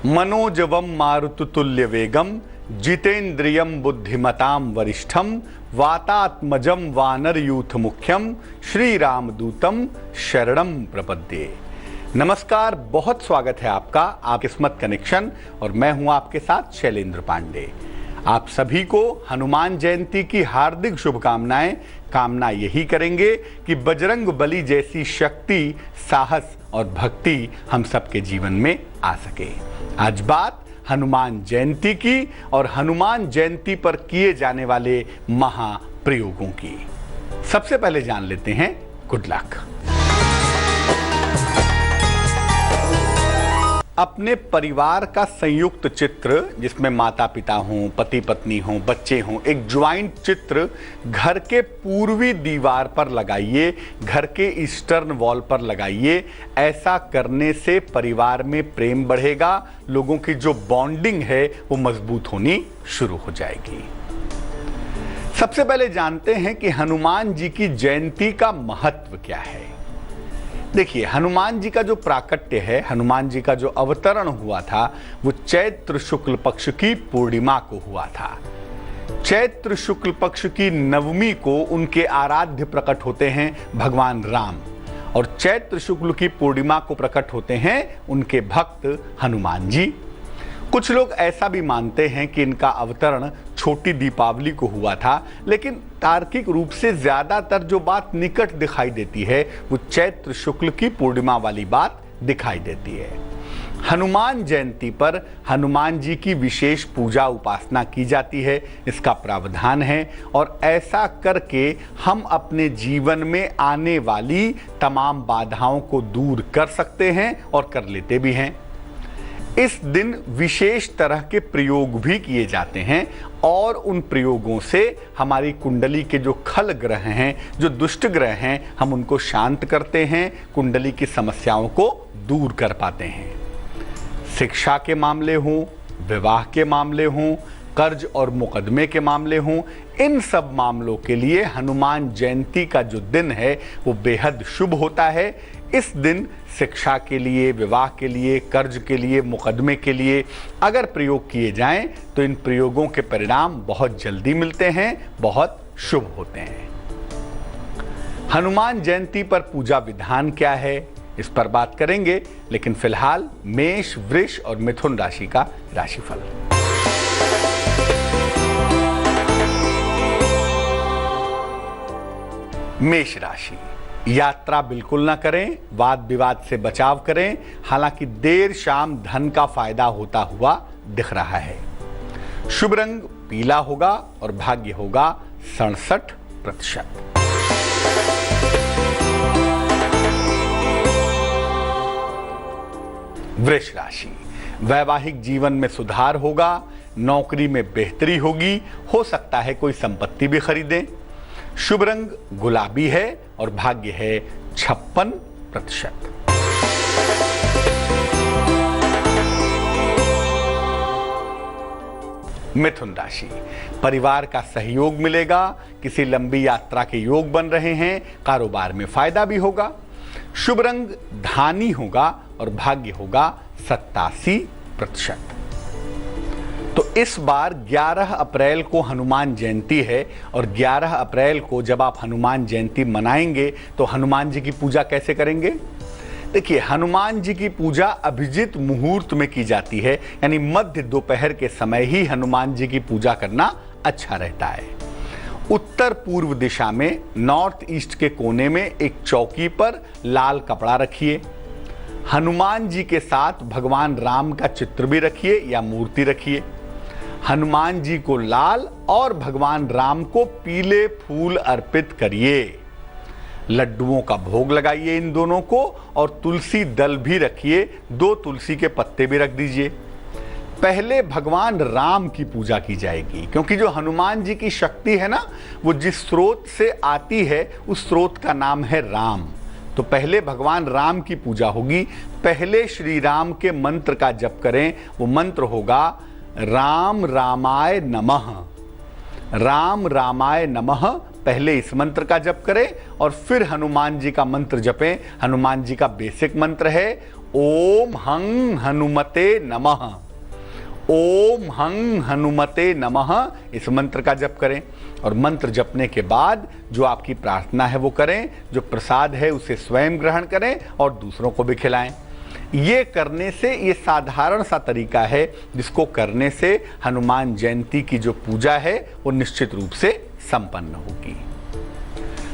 मनोजवम मारुततुल्यवेगम जितेन्द्रियम बुद्धिमताम वरिष्ठम वातात्मजम वानरयूथ मुख्यम श्री रामदूतम शरणम प्रपद्ये। नमस्कार, बहुत स्वागत है आपका आप किस्मत कनेक्शन और मैं हूं आपके साथ शैलेंद्र पांडे। आप सभी को हनुमान जयंती की हार्दिक शुभकामनाएं। कामना यही करेंगे कि बजरंग बली जैसी शक्ति, साहस और भक्ति हम सबके जीवन में आ सके। आज बात हनुमान जयंती की और हनुमान जयंती पर किए जाने वाले महाप्रयोगों की। सबसे पहले जान लेते हैं गुड लक। अपने परिवार का संयुक्त चित्र जिसमें माता पिता हों, पति पत्नी हों, बच्चे हों, एक ज्वाइंट चित्र घर के पूर्वी दीवार पर लगाइए, घर के ईस्टर्न वॉल पर लगाइए। ऐसा करने से परिवार में प्रेम बढ़ेगा, लोगों की जो बॉन्डिंग है वो मजबूत होनी शुरू हो जाएगी। सबसे पहले जानते हैं कि हनुमान जी की जयंती का महत्व क्या है। देखिए, हनुमान जी का जो प्राकट्य है, हनुमान जी का जो अवतरण हुआ था वो चैत्र शुक्ल पक्ष की पूर्णिमा को हुआ था। चैत्र शुक्ल पक्ष की नवमी को उनके आराध्य प्रकट होते हैं भगवान राम और चैत्र शुक्ल की पूर्णिमा को प्रकट होते हैं उनके भक्त हनुमान जी। कुछ लोग ऐसा भी मानते हैं कि इनका अवतरण छोटी दीपावली को हुआ था, लेकिन तार्किक रूप से ज्यादातर जो बात निकट दिखाई देती है वो चैत्र शुक्ल की पूर्णिमा वाली बात दिखाई देती है। हनुमान जयंती पर हनुमान जी की विशेष पूजा उपासना की जाती है, इसका प्रावधान है और ऐसा करके हम अपने जीवन में आने वाली तमाम बाधाओं को दूर कर सकते हैं और कर लेते भी हैं। इस दिन विशेष तरह के प्रयोग भी किए जाते हैं और उन प्रयोगों से हमारी कुंडली के जो खल ग्रह हैं, जो दुष्ट ग्रह हैं, हम उनको शांत करते हैं, कुंडली की समस्याओं को दूर कर पाते हैं। शिक्षा के मामले हों, विवाह के मामले हों, कर्ज और मुकदमे के मामले हों, इन सब मामलों के लिए हनुमान जयंती का जो दिन है वो बेहद शुभ होता है। इस दिन शिक्षा के लिए, विवाह के लिए, कर्ज के लिए, मुकदमे के लिए अगर प्रयोग किए जाएं तो इन प्रयोगों के परिणाम बहुत जल्दी मिलते हैं, बहुत शुभ होते हैं। हनुमान जयंती पर पूजा विधान क्या है, इस पर बात करेंगे, लेकिन फिलहाल मेष, वृष और मिथुन राशि का राशिफल। मेष राशि, यात्रा बिल्कुल ना करें, वाद विवाद से बचाव करें। हालांकि देर शाम धन का फायदा होता हुआ दिख रहा है। शुभ रंग पीला होगा और भाग्य होगा 67%। वृष राशि, वैवाहिक जीवन में सुधार होगा, नौकरी में बेहतरी होगी, हो सकता है कोई संपत्ति भी खरीदें। शुभ रंग गुलाबी है और भाग्य है 56%। मिथुन राशि, परिवार का सहयोग मिलेगा, किसी लंबी यात्रा के योग बन रहे हैं, कारोबार में फायदा भी होगा। शुभ रंग धानी होगा और भाग्य होगा 87%। तो इस बार 11 अप्रैल को हनुमान जयंती है और 11 अप्रैल को जब आप हनुमान जयंती मनाएंगे तो हनुमान जी की पूजा कैसे करेंगे। देखिए, हनुमान जी की पूजा अभिजित मुहूर्त में की जाती है, यानी मध्य दोपहर के समय ही हनुमान जी की पूजा करना अच्छा रहता है। उत्तर पूर्व दिशा में नॉर्थ ईस्ट के कोने में एक चौकी पर लाल कपड़ा रखिए। हनुमान जी के साथ भगवान राम का चित्र भी रखिए या मूर्ति रखिए। हनुमान जी को लाल और भगवान राम को पीले फूल अर्पित करिए। लड्डुओं का भोग लगाइए इन दोनों को और तुलसी दल भी रखिए, 2 तुलसी के पत्ते भी रख दीजिए। पहले भगवान राम की पूजा की जाएगी, क्योंकि जो हनुमान जी की शक्ति है ना, वो जिस स्रोत से आती है उस स्रोत का नाम है राम। तो पहले भगवान राम की पूजा होगी। पहले श्री राम के मंत्र का जप करें, वो मंत्र होगा राम रामाय नमः। राम रामाय नमः पहले इस मंत्र का जप करें और फिर हनुमान जी का मंत्र जपें। हनुमान जी का बेसिक मंत्र है ओम हं हनुमते नमः। ओम हं हनुमते नमः इस मंत्र का जप करें और मंत्र जपने के बाद जो आपकी प्रार्थना है वो करें, जो प्रसाद है उसे स्वयं ग्रहण करें और दूसरों को भी खिलाएं। ये करने से, ये साधारण सा तरीका है जिसको करने से हनुमान जयंती की जो पूजा है वो निश्चित रूप से संपन्न होगी।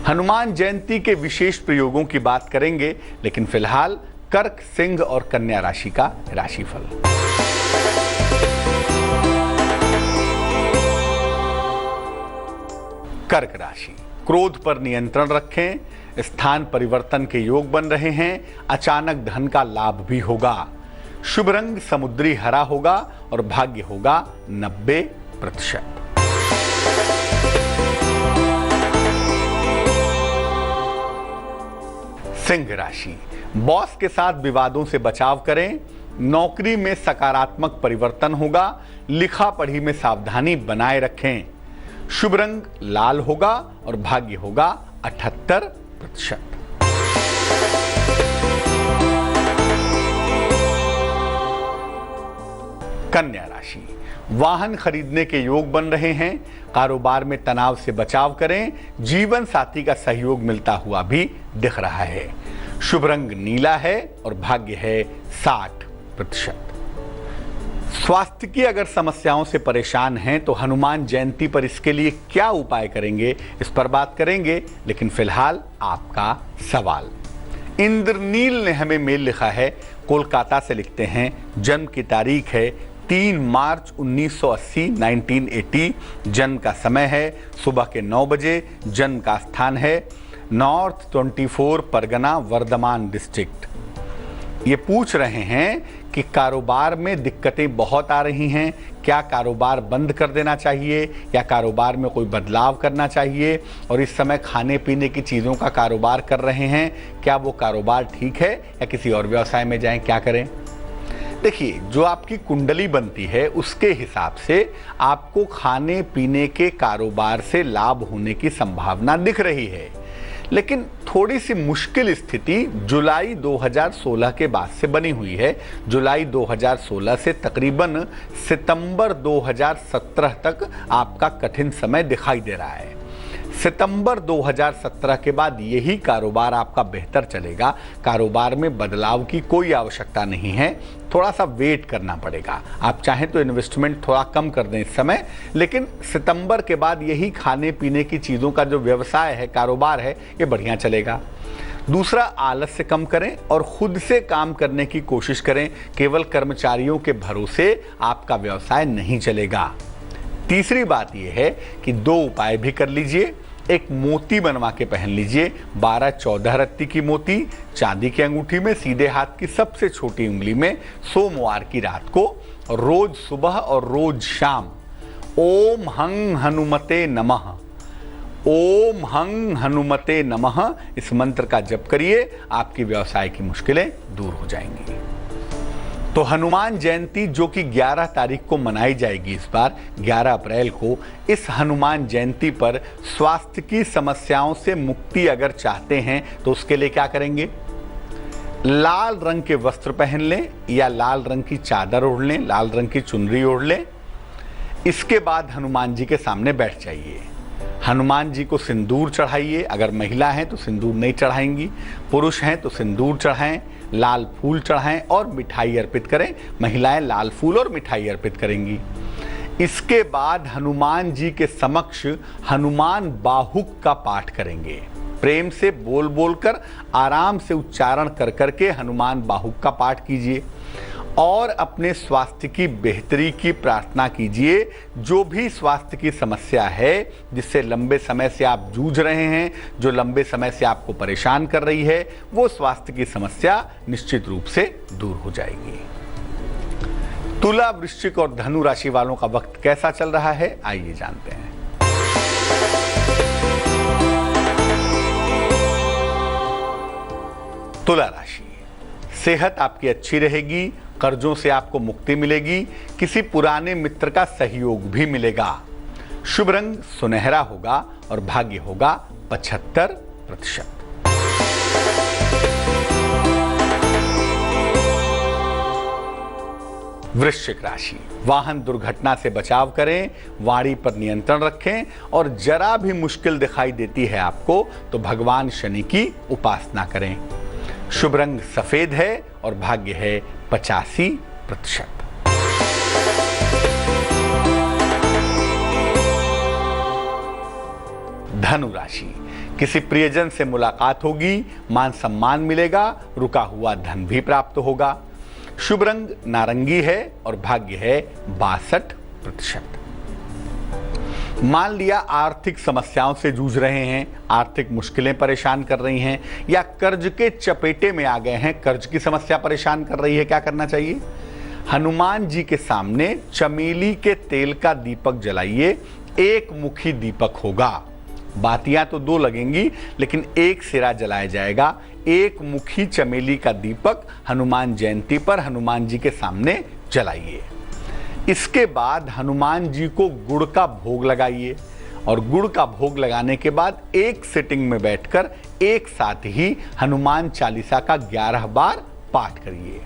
हनुमान जयंती के विशेष प्रयोगों की बात करेंगे, लेकिन फिलहाल कर्क, सिंह और कन्या राशि का राशिफल। कर्क राशि, क्रोध पर नियंत्रण रखें, स्थान परिवर्तन के योग बन रहे हैं, अचानक धन का लाभ भी होगा। शुभ रंग समुद्री हरा होगा और भाग्य होगा 90%। सिंह राशि, बॉस के साथ विवादों से बचाव करें, नौकरी में सकारात्मक परिवर्तन होगा, लिखा पढ़ी में सावधानी बनाए रखें। शुभ रंग लाल होगा और भाग्य होगा 78%। कन्या राशि, वाहन खरीदने के योग बन रहे हैं, कारोबार में तनाव से बचाव करें, जीवन साथी का सहयोग मिलता हुआ भी दिख रहा है। शुभ रंग नीला है और भाग्य है 60%। स्वास्थ्य की अगर समस्याओं से परेशान हैं तो हनुमान जयंती पर इसके लिए क्या उपाय करेंगे, इस पर बात करेंगे, लेकिन फिलहाल आपका सवाल। इंद्रनील ने हमें मेल लिखा है, कोलकाता से लिखते हैं, जन्म की तारीख है 3 मार्च 1980 1980, जन्म का समय है सुबह के 9 बजे, जन्म का स्थान है नॉर्थ 24 परगना वर्धमान डिस्ट्रिक्ट। ये पूछ रहे हैं कि कारोबार में दिक्कतें बहुत आ रही हैं, क्या कारोबार बंद कर देना चाहिए या कारोबार में कोई बदलाव करना चाहिए, और इस समय खाने पीने की चीज़ों का कारोबार कर रहे हैं, क्या वो कारोबार ठीक है या किसी और व्यवसाय में जाएं, क्या करें। देखिए, जो आपकी कुंडली बनती है उसके हिसाब से आपको खाने पीने के कारोबार से लाभ होने की संभावना दिख रही है, लेकिन थोड़ी सी मुश्किल स्थिति जुलाई 2016 के बाद से बनी हुई है। जुलाई 2016 से तकरीबन सितंबर 2017 तक आपका कठिन समय दिखाई दे रहा है। सितंबर 2017 के बाद यही कारोबार आपका बेहतर चलेगा, कारोबार में बदलाव की कोई आवश्यकता नहीं है, थोड़ा सा वेट करना पड़ेगा। आप चाहें तो इन्वेस्टमेंट थोड़ा कम कर दें इस समय, लेकिन सितंबर के बाद यही खाने पीने की चीज़ों का जो व्यवसाय है, कारोबार है, ये बढ़िया चलेगा। दूसरा, आलस्य कम करें और खुद से काम करने की कोशिश करें, केवल कर्मचारियों के भरोसे आपका व्यवसाय नहीं चलेगा। तीसरी बात यह है कि 2 उपाय भी कर लीजिए। एक मोती बनवा के पहन लीजिए, 12-14 रत्ती की मोती चांदी की अंगूठी में, सीधे हाथ की सबसे छोटी उंगली में, सोमवार की रात को, रोज सुबह और रोज शाम ओम हं हनुमते नमः, ओम हं हनुमते नमः इस मंत्र का जप करिए, आपकी व्यवसाय की मुश्किलें दूर हो जाएंगी। तो हनुमान जयंती जो कि 11 तारीख को मनाई जाएगी, इस बार 11 अप्रैल को, इस हनुमान जयंती पर स्वास्थ्य की समस्याओं से मुक्ति अगर चाहते हैं तो उसके लिए क्या करेंगे? लाल रंग के वस्त्र पहन लें या लाल रंग की चादर ओढ़ लें, लाल रंग की चुनरी ओढ़ लें। इसके बाद हनुमान जी के सामने बैठ जाइए, हनुमान जी को सिंदूर चढ़ाइए। अगर महिला हैं तो सिंदूर नहीं चढ़ाएंगी, पुरुष हैं तो सिंदूर चढ़ाएं, लाल फूल चढ़ाएं और मिठाई अर्पित करें। महिलाएं लाल फूल और मिठाई अर्पित करेंगी। इसके बाद हनुमान जी के समक्ष हनुमान बाहुक का पाठ करेंगे। प्रेम से बोल बोल कर, आराम से उच्चारण कर करके हनुमान बाहुक का पाठ कीजिए और अपने स्वास्थ्य की बेहतरी की प्रार्थना कीजिए। जो भी स्वास्थ्य की समस्या है जिससे लंबे समय से आप जूझ रहे हैं, जो लंबे समय से आपको परेशान कर रही है, वो स्वास्थ्य की समस्या निश्चित रूप से दूर हो जाएगी। तुला, वृश्चिक और धनु राशि वालों का वक्त कैसा चल रहा है, आइए जानते हैं। तुला राशि, सेहत आपकी अच्छी रहेगी, कर्जों से आपको मुक्ति मिलेगी, किसी पुराने मित्र का सहयोग भी मिलेगा। शुभ रंग सुनहरा होगा और भाग्य होगा 75%। वृश्चिक राशि, वाहन दुर्घटना से बचाव करें, वाणी पर नियंत्रण रखें और जरा भी मुश्किल दिखाई देती है आपको तो भगवान शनि की उपासना करें। शुभ रंग सफेद है और भाग्य है 85%। धनु राशि, किसी प्रियजन से मुलाकात होगी, मान सम्मान मिलेगा, रुका हुआ धन भी प्राप्त होगा। शुभ रंग नारंगी है और भाग्य है 62%। मान लिया आर्थिक समस्याओं से जूझ रहे हैं, आर्थिक मुश्किलें परेशान कर रही हैं या कर्ज के चपेटे में आ गए हैं, कर्ज की समस्या परेशान कर रही है, क्या करना चाहिए? हनुमान जी के सामने चमेली के तेल का दीपक जलाइए, एक मुखी दीपक होगा। बातियां तो दो लगेंगी लेकिन एक सिरा जलाया जाएगा। एक मुखी चमेली का दीपक हनुमान जयंती पर हनुमान जी के सामने जलाइए। इसके बाद हनुमान जी को गुड़ का भोग लगाइए और गुड़ का भोग लगाने के बाद एक सिटिंग में बैठकर एक साथ ही हनुमान चालीसा का 11 बार पाठ करिए।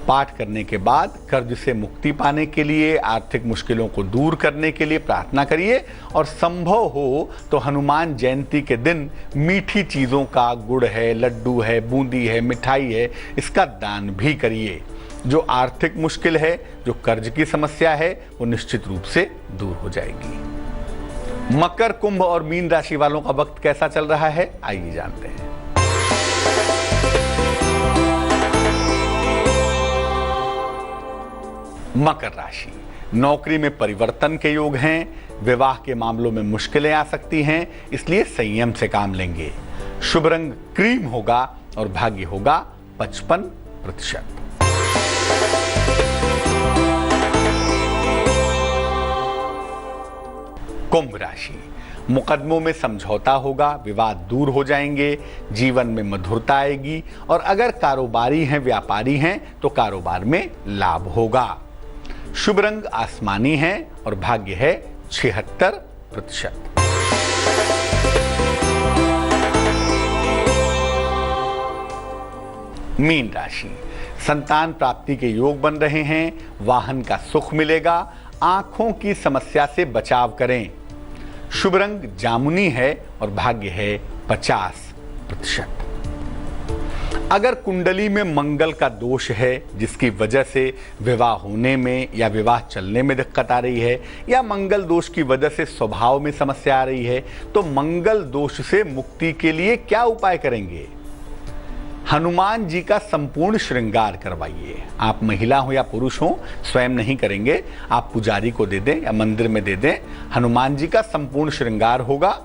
पाठ करने के बाद कर्ज से मुक्ति पाने के लिए, आर्थिक मुश्किलों को दूर करने के लिए प्रार्थना करिए और संभव हो तो हनुमान जयंती के दिन मीठी चीज़ों का, गुड़ है, लड्डू है, बूंदी है, मिठाई है, इसका दान भी करिए। जो आर्थिक मुश्किल है, जो कर्ज की समस्या है, वो निश्चित रूप से दूर हो जाएगी। मकर, कुंभ और मीन राशि वालों का वक्त कैसा चल रहा है, आइए जानते हैं। मकर राशि, नौकरी में परिवर्तन के योग हैं, विवाह के मामलों में मुश्किलें आ सकती हैं, इसलिए संयम से काम लेंगे। शुभ रंग क्रीम होगा और भाग्य होगा 55%। कुंभ राशि, मुकदमों में समझौता होगा, विवाद दूर हो जाएंगे, जीवन में मधुरता आएगी और अगर कारोबारी हैं, व्यापारी हैं तो कारोबार में लाभ होगा। शुभ रंग आसमानी है और भाग्य है 76%। मीन राशि, संतान प्राप्ति के योग बन रहे हैं, वाहन का सुख मिलेगा, आंखों की समस्या से बचाव करें। शुभ रंग जामुनी है और भाग्य है 50%। अगर कुंडली में मंगल का दोष है जिसकी वजह से विवाह होने में या विवाह चलने में दिक्कत आ रही है या मंगल दोष की वजह से स्वभाव में समस्या आ रही है तो मंगल दोष से मुक्ति के लिए क्या उपाय करेंगे? हनुमान जी का संपूर्ण श्रृंगार करवाइए। आप महिला हो या पुरुष हो, स्वयं नहीं करेंगे, आप पुजारी को दे दें या मंदिर में दे दें। हनुमान जी का संपूर्ण श्रृंगार होगा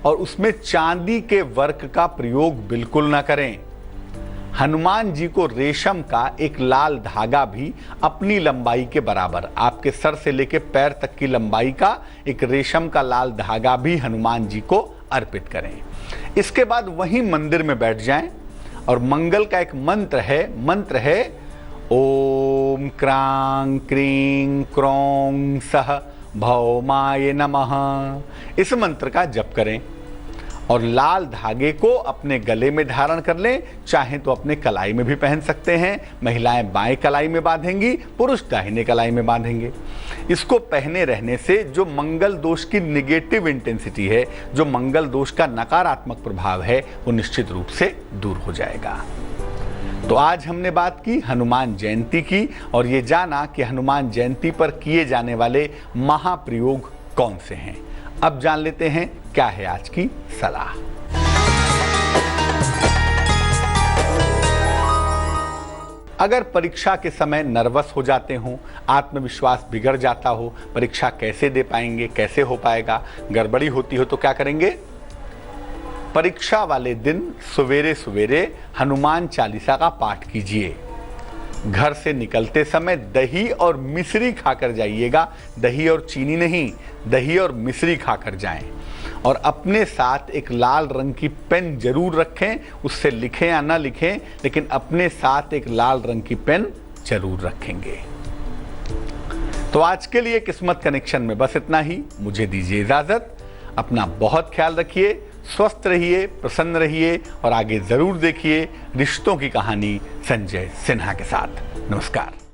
और उसमें चांदी के वर्क का प्रयोग बिल्कुल ना करें। हनुमान जी को रेशम का एक लाल धागा भी अपनी लंबाई के बराबर, आपके सर से लेकर पैर तक की लंबाई का एक रेशम का लाल धागा भी हनुमान जी को अर्पित करें। इसके बाद वहीं मंदिर में बैठ जाएं और मंगल का एक मंत्र है ओम क्रांग क्रीं क्रों सह भौमाय नमः। इस मंत्र का जप करें और लाल धागे को अपने गले में धारण कर लें, चाहे तो अपने कलाई में भी पहन सकते हैं। महिलाएं बाएं कलाई में बांधेंगी, पुरुष दाहिने कलाई में बांधेंगे। इसको पहने रहने से जो मंगल दोष की निगेटिव इंटेंसिटी है, जो मंगल दोष का नकारात्मक प्रभाव है, वो निश्चित रूप से दूर हो जाएगा। तो आज हमने बात की हनुमान जयंती की और ये जाना कि हनुमान जयंती पर किए जाने वाले महाप्रयोग कौन से हैं। अब जान लेते हैं क्या है आज की सलाह। अगर परीक्षा के समय नर्वस हो जाते हो, आत्मविश्वास बिगड़ जाता हो, परीक्षा कैसे दे पाएंगे, कैसे हो पाएगा, गड़बड़ी होती हो तो क्या करेंगे? परीक्षा वाले दिन सवेरे सवेरे हनुमान चालीसा का पाठ कीजिए। घर से निकलते समय दही और मिश्री खाकर जाइएगा, दही और चीनी नहीं, दही और मिश्री खाकर जाएं। और अपने साथ एक लाल रंग की पेन जरूर रखें, उससे लिखें या ना लिखें, लेकिन अपने साथ एक लाल रंग की पेन जरूर रखेंगे। तो आज के लिए किस्मत कनेक्शन में बस इतना ही। मुझे दीजिए इजाजत। अपना बहुत ख्याल रखिए, स्वस्थ रहिए, प्रसन्न रहिए और आगे जरूर देखिए रिश्तों की कहानी संजय सिन्हा के साथ। नमस्कार।